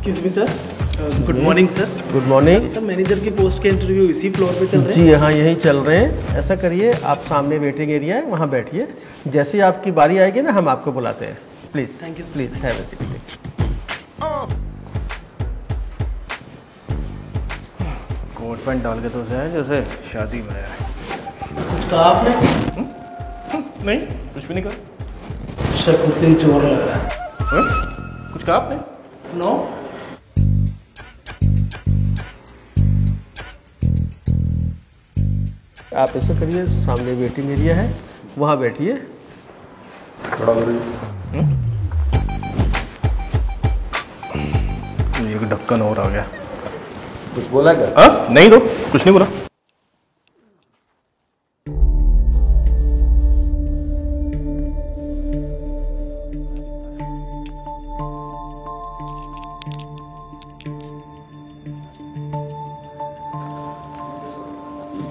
Excuse me sir, good morning sir. Good morning sir, manager की post के interview इसी floor पे चल रहे हैं? जी हाँ, यहीं चल रहे हैं। ऐसा करिए, आप सामने वेटिंग एरिया है, वहाँ बैठिए। जैसे ही आपकी बारी आएगी ना, हम आपको बुलाते हैं। Please thank you. Please have a seat. Coat pant डाल के तो है जैसे शादी में है। कुछ कहा आपने? नहीं, कुछ भी नहीं कहा। शक्ल से चोर लग रहा है। कुछ कहा आपने? नो। आप ऐसा करिए, सामने वेटिंग एरिया है, वहाँ बैठिए। एक ढक्कन और आ गया। कुछ बोला क्या? हाँ, नहीं तो कुछ नहीं बोला।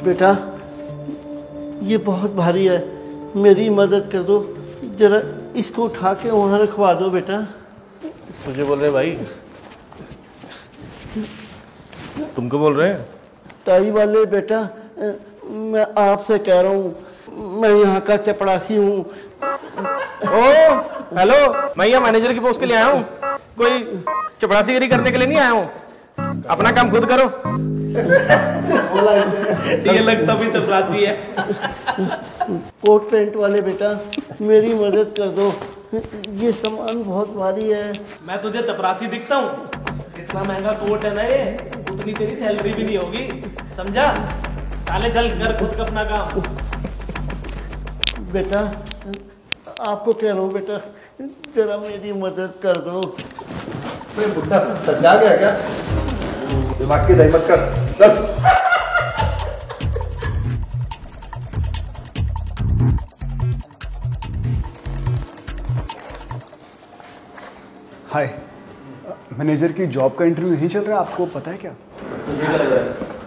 बेटा, ये बहुत भारी है, मेरी मदद कर दो। जरा इसको उठा के वहाँ रखवा दो बेटा। तुझे बोल रहे भाई? तुमको बोल रहे हैं? टाई वाले बेटा, मैं आपसे कह रहा हूँ, मैं यहाँ का चपड़ासी हूँ। ओ हेलो, मैं यहाँ मैनेजर की पोस्ट के लिए आया हूँ, कोई चपरासीगिरी करने के लिए नहीं आया हूँ। अपना काम खुद करो। ये लगता भी चपरासी है। कोट पैंट वाले बेटा, मेरी मदद कर दो, ये सामान बहुत भारी है। मैं तुझे चपरासी दिखता हूँ? जितना महंगा कोट है ना ये, उतनी तेरी सैलरी भी नहीं होगी, समझा? साले चल कर खुद अपना काम। बेटा, आपको कह रहा हूँ बेटा, जरा मेरी मदद कर दो। बुढ़ा सजा गया क्या? दिमाग की दही मत कर, चल। हाय, मैनेजर की जॉब का इंटरव्यू यहीं चल रहा है, आपको पता है क्या? तुझे क्या लग रहा है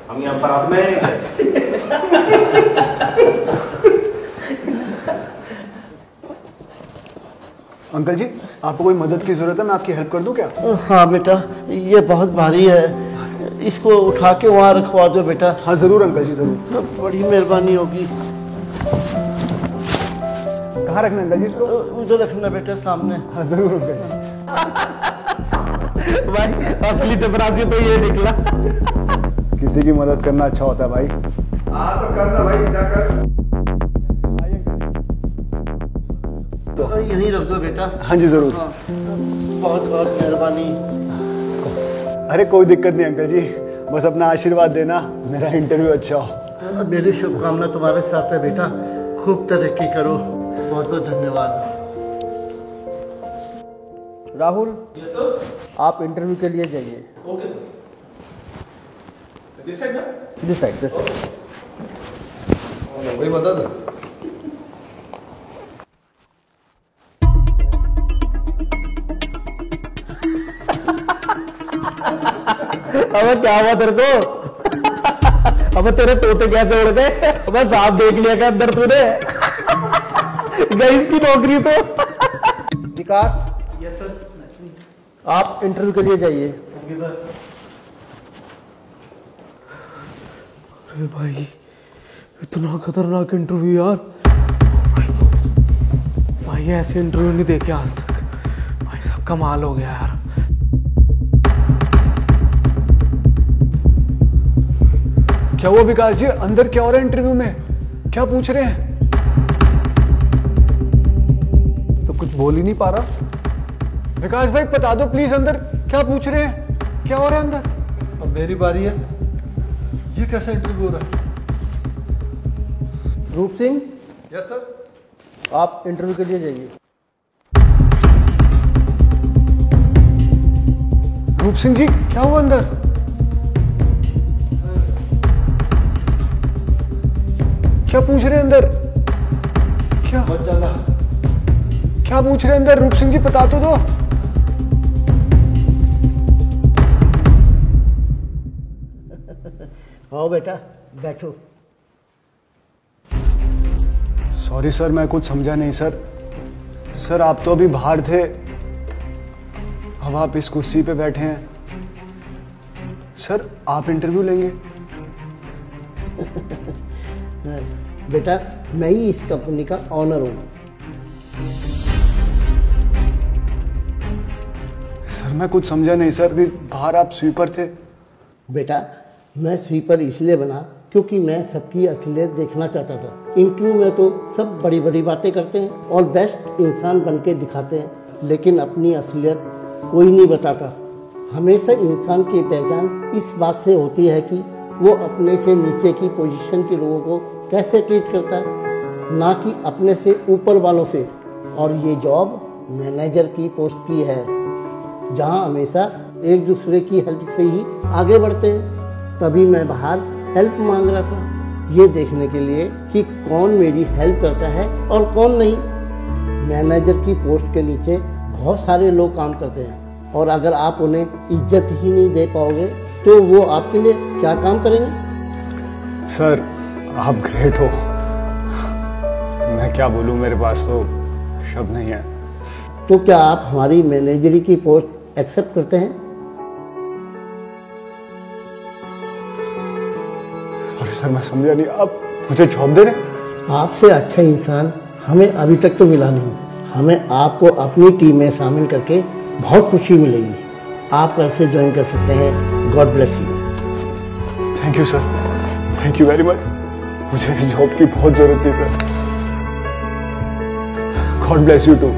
हम यहाँ पर आप में? अंकल जी, आपको कोई मदद की जरूरत है? मैं आपकी हेल्प कर दूं क्या? हाँ बेटा, ये बहुत भारी है, इसको उठा के वहाँ रखवा दो बेटा। हाँ जरूर अंकल जी, जरूर। बड़ी मेहरबानी होगी। कहाँ रखना अंकल जी इसको? उधर रखना बेटा, सामने। हाँ जरूर अंकल जी। भाई असली चपरासी तो ये निकला। किसी की मदद करना अच्छा होता है भाई। हाँ तो करना भाई, जाकर। तो यहीं रख दो बेटा। हाँ जी जरूर। बहुत बहुत मेहरबानी। अरे कोई दिक्कत नहीं अंकल जी, बस अपना आशीर्वाद देना, मेरा इंटरव्यू अच्छा हो। मेरी शुभकामना तुम्हारे साथ है बेटा, खूब तरक्की करो। बहुत बहुत धन्यवाद। Rahul, yes sir. आप इंटरव्यू के लिए जाइए। Okay sir. दिस साइड ना? This side, this side. कोई मदद? अबे क्या हुआ तेरे को? अबे तेरे तोते कैसे उड़ गए? अबे सांप देख लिया क्या अंदर तूने? गई इसकी नौकरी तो। विकास, यस सर। आप इंटरव्यू के लिए जाइए। Okay sir. अरे भाई, इतना खतरनाक इंटरव्यू यार। भाई ऐसे इंटरव्यू नहीं देखे आज तक। भाई सब कमाल हो गया यार। क्या हुआ विकास जी, अंदर क्या हो रहा है इंटरव्यू में? क्या पूछ रहे हैं? तो कुछ बोल ही नहीं पा रहा। विकास भाई बता दो प्लीज, अंदर क्या पूछ रहे हैं? क्या हो रहा है अंदर? अब मेरी बारी है। ये कैसा इंटरव्यू हो रहा है? रूप सिंह, यस सर। आप इंटरव्यू के लिए जाइए। रूप सिंह जी, क्या हुआ अंदर? क्या पूछ रहे हैं अंदर? क्या मत जाना। क्या पूछ रहे हैं अंदर? रूप सिंह जी बता तो दो। आओ बेटा, बैठो। सॉरी सर, मैं कुछ समझा नहीं सर। सर आप तो अभी बाहर थे, अब आप इस कुर्सी पे बैठे हैं। सर आप इंटरव्यू लेंगे? बेटा मैं ही इस कंपनी का ऑनर हूँ। सर मैं कुछ समझा नहीं सर, भी बाहर आप स्वीपर थे। बेटा मैं स्वीपर इसलिए बना क्योंकि मैं सबकी असलियत देखना चाहता था। इंटरव्यू में तो सब बड़ी बड़ी बातें करते हैं और बेस्ट इंसान बन के दिखाते हैं, लेकिन अपनी असलियत कोई नहीं बताता। हमेशा इंसान की पहचान इस बात से होती है कि वो अपने से नीचे की पोजीशन के लोगों को कैसे ट्रीट करता है, ना कि अपने से ऊपर वालों से। और ये जॉब मैनेजर की पोस्ट की है, जहाँ हमेशा एक दूसरे की हेल्प से ही आगे बढ़ते हैं। तभी मैं बाहर हेल्प मांग रहा था, ये देखने के लिए कि कौन मेरी हेल्प करता है और कौन नहीं। मैनेजर की पोस्ट के नीचे बहुत सारे लोग काम करते हैं, और अगर आप उन्हें इज्जत ही नहीं दे पाओगे तो वो आपके लिए क्या काम करेंगे? सर आप ग्रेट हो, मैं क्या बोलूं, मेरे पास तो शब्द नहीं है। तो क्या आप हमारी मैनेजरी की पोस्ट एक्सेप्ट करते हैं? सॉरी सर मैं समझा नहीं, आप मुझे जॉब दे रहे हैं? आपसे अच्छा इंसान हमें अभी तक तो मिला नहीं। हमें आपको अपनी टीम में शामिल करके बहुत खुशी मिलेगी। आप कल से ज्वाइन कर सकते हैं। God bless you. Thank you sir, thank you very much. मुझे इस जॉब की बहुत जरूरत थी सर। God bless you to.